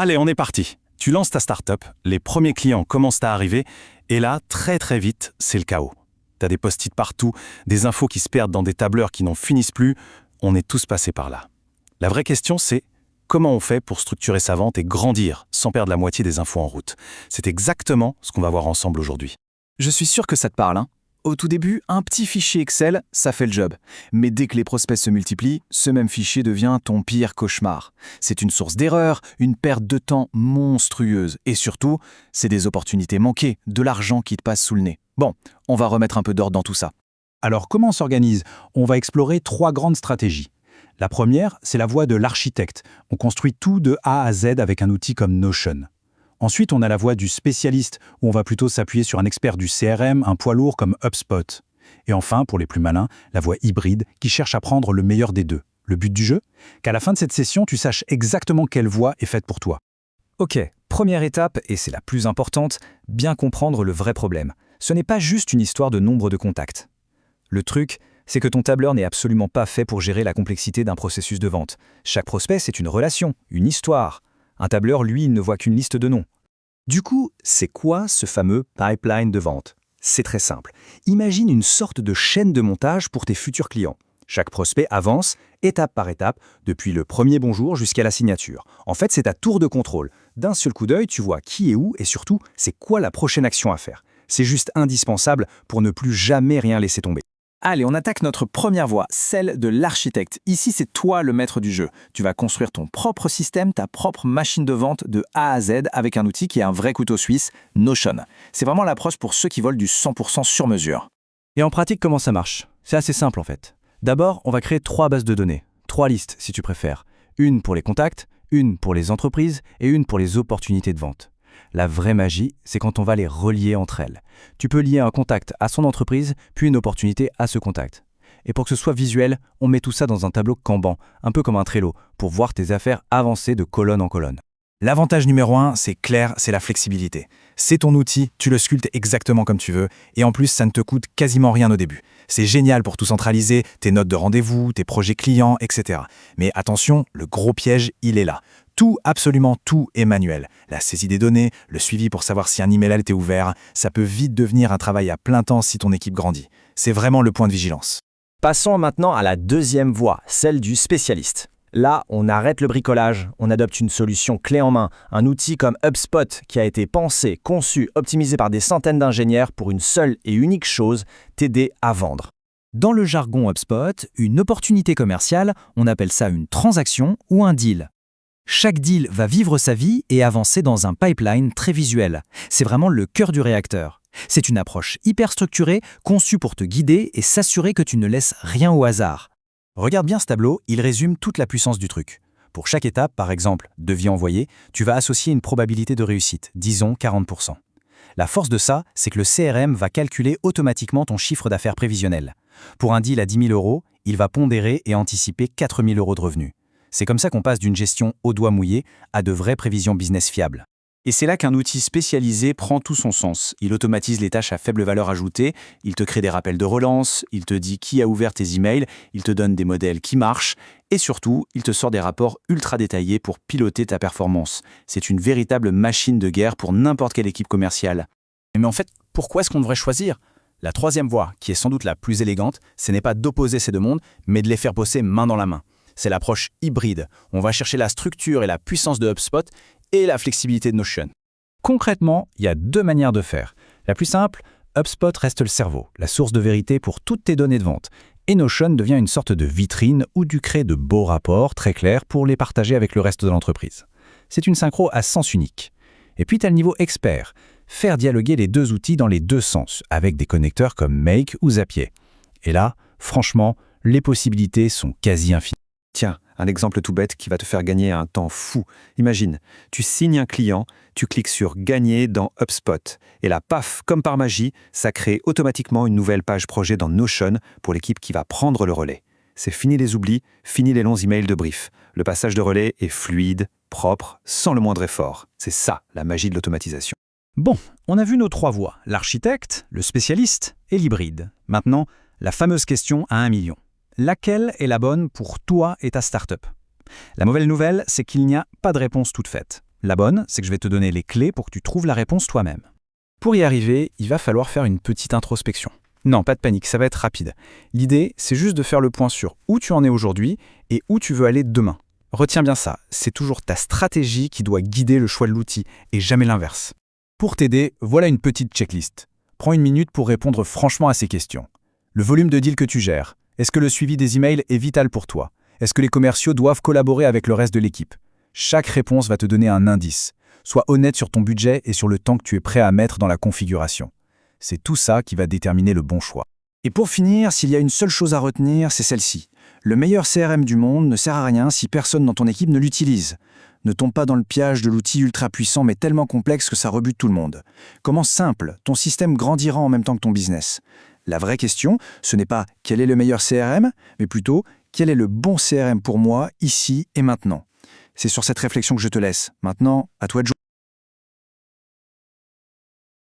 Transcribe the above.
Allez, on est parti. Tu lances ta startup, les premiers clients commencent à arriver, et là, très vite, c'est le chaos. T'as des post-it partout, des infos qui se perdent dans des tableurs qui n'en finissent plus. On est tous passés par là. La vraie question, c'est comment on fait pour structurer sa vente et grandir sans perdre la moitié des infos en route? C'est exactement ce qu'on va voir ensemble aujourd'hui. Je suis sûr que ça te parle, hein. Au tout début, un petit fichier Excel, ça fait le job. Mais dès que les prospects se multiplient, ce même fichier devient ton pire cauchemar. C'est une source d'erreur, une perte de temps monstrueuse. Et surtout, c'est des opportunités manquées, de l'argent qui te passe sous le nez. Bon, on va remettre un peu d'ordre dans tout ça. Alors comment on s'organise? On va explorer 3 grandes stratégies. La première, c'est la voie de l'architecte. On construit tout de A à Z avec un outil comme Notion. Ensuite, on a la voie du spécialiste, où on va plutôt s'appuyer sur un expert du CRM, un poids lourd comme HubSpot. Et enfin, pour les plus malins, la voie hybride, qui cherche à prendre le meilleur des deux. Le but du jeu? Qu'à la fin de cette session, tu saches exactement quelle voie est faite pour toi. Ok, première étape, et c'est la plus importante, bien comprendre le vrai problème. Ce n'est pas juste une histoire de nombre de contacts. Le truc, c'est que ton tableur n'est absolument pas fait pour gérer la complexité d'un processus de vente. Chaque prospect, c'est une relation, une histoire. Un tableur, lui, il ne voit qu'une liste de noms. Du coup, c'est quoi ce fameux pipeline de vente? C'est très simple. Imagine une sorte de chaîne de montage pour tes futurs clients. Chaque prospect avance, étape par étape, depuis le premier bonjour jusqu'à la signature. En fait, c'est ta tour de contrôle. D'un seul coup d'œil, tu vois qui est où et surtout, c'est quoi la prochaine action à faire. C'est juste indispensable pour ne plus jamais rien laisser tomber. Allez, on attaque notre première voie, celle de l'architecte. Ici, c'est toi le maître du jeu. Tu vas construire ton propre système, ta propre machine de vente de A à Z avec un outil qui est un vrai couteau suisse, Notion. C'est vraiment l'approche pour ceux qui veulent du 100% sur mesure. Et en pratique, comment ça marche? C'est assez simple en fait. D'abord, on va créer 3 bases de données, 3 listes si tu préfères. Une pour les contacts, une pour les entreprises et une pour les opportunités de vente. La vraie magie, c'est quand on va les relier entre elles. Tu peux lier un contact à son entreprise, puis une opportunité à ce contact. Et pour que ce soit visuel, on met tout ça dans un tableau Kanban, un peu comme un Trello, pour voir tes affaires avancer de colonne en colonne. L'avantage numéro 1, c'est clair, c'est la flexibilité. C'est ton outil, tu le sculptes exactement comme tu veux, et en plus, ça ne te coûte quasiment rien au début. C'est génial pour tout centraliser, tes notes de rendez-vous, tes projets clients, etc. Mais attention, le gros piège, il est là. Tout, absolument tout est manuel. La saisie des données, le suivi pour savoir si un email a été ouvert, ça peut vite devenir un travail à plein temps si ton équipe grandit. C'est vraiment le point de vigilance. Passons maintenant à la deuxième voie, celle du spécialiste. Là, on arrête le bricolage, on adopte une solution clé en main, un outil comme HubSpot qui a été pensé, conçu, optimisé par des centaines d'ingénieurs pour une seule et unique chose, t'aider à vendre. Dans le jargon HubSpot, une opportunité commerciale, on appelle ça une transaction ou un deal. Chaque deal va vivre sa vie et avancer dans un pipeline très visuel. C'est vraiment le cœur du réacteur. C'est une approche hyper structurée, conçue pour te guider et s'assurer que tu ne laisses rien au hasard. Regarde bien ce tableau, il résume toute la puissance du truc. Pour chaque étape, par exemple, devis envoyé, tu vas associer une probabilité de réussite, disons 40%. La force de ça, c'est que le CRM va calculer automatiquement ton chiffre d'affaires prévisionnel. Pour un deal à 10 000 €, il va pondérer et anticiper 4 000 € de revenus. C'est comme ça qu'on passe d'une gestion au doigt mouillé à de vraies prévisions business fiables. Et c'est là qu'un outil spécialisé prend tout son sens. Il automatise les tâches à faible valeur ajoutée, il te crée des rappels de relance, il te dit qui a ouvert tes emails, il te donne des modèles qui marchent, et surtout, il te sort des rapports ultra détaillés pour piloter ta performance. C'est une véritable machine de guerre pour n'importe quelle équipe commerciale. Mais en fait, pourquoi est-ce qu'on devrait choisir? La troisième voie, qui est sans doute la plus élégante, ce n'est pas d'opposer ces deux mondes, mais de les faire bosser main dans la main. C'est l'approche hybride. On va chercher la structure et la puissance de HubSpot et la flexibilité de Notion. Concrètement, il y a 2 manières de faire. La plus simple, HubSpot reste le cerveau, la source de vérité pour toutes tes données de vente. Et Notion devient une sorte de vitrine où tu crées de beaux rapports très clairs pour les partager avec le reste de l'entreprise. C'est une synchro à sens unique. Et puis tu as le niveau expert, faire dialoguer les 2 outils dans les 2 sens, avec des connecteurs comme Make ou Zapier. Et là, franchement, les possibilités sont quasi infinies. Tiens, un exemple tout bête qui va te faire gagner un temps fou. Imagine, tu signes un client, tu cliques sur « Gagner » dans HubSpot. Et là, paf, comme par magie, ça crée automatiquement une nouvelle page projet dans Notion pour l'équipe qui va prendre le relais. C'est fini les oublis, fini les longs emails de brief. Le passage de relais est fluide, propre, sans le moindre effort. C'est ça, la magie de l'automatisation. Bon, on a vu nos 3 voies, l'architecte, le spécialiste et l'hybride. Maintenant, la fameuse question à 1 million. Laquelle est la bonne pour toi et ta startup? La mauvaise nouvelle, c'est qu'il n'y a pas de réponse toute faite. La bonne, c'est que je vais te donner les clés pour que tu trouves la réponse toi-même. Pour y arriver, il va falloir faire une petite introspection. Non, pas de panique, ça va être rapide. L'idée, c'est juste de faire le point sur où tu en es aujourd'hui et où tu veux aller demain. Retiens bien ça, c'est toujours ta stratégie qui doit guider le choix de l'outil et jamais l'inverse. Pour t'aider, voilà une petite checklist. Prends une minute pour répondre franchement à ces questions. Le volume de deals que tu gères. Est-ce que le suivi des emails est vital pour toi? Est-ce que les commerciaux doivent collaborer avec le reste de l'équipe? Chaque réponse va te donner un indice. Sois honnête sur ton budget et sur le temps que tu es prêt à mettre dans la configuration. C'est tout ça qui va déterminer le bon choix. Et pour finir, s'il y a une seule chose à retenir, c'est celle-ci. Le meilleur CRM du monde ne sert à rien si personne dans ton équipe ne l'utilise. Ne tombe pas dans le piège de l'outil ultra puissant mais tellement complexe que ça rebute tout le monde. Commence simple, ton système grandira en même temps que ton business. La vraie question, ce n'est pas quel est le meilleur CRM, mais plutôt quel est le bon CRM pour moi, ici et maintenant. C'est sur cette réflexion que je te laisse. Maintenant, à toi de jouer.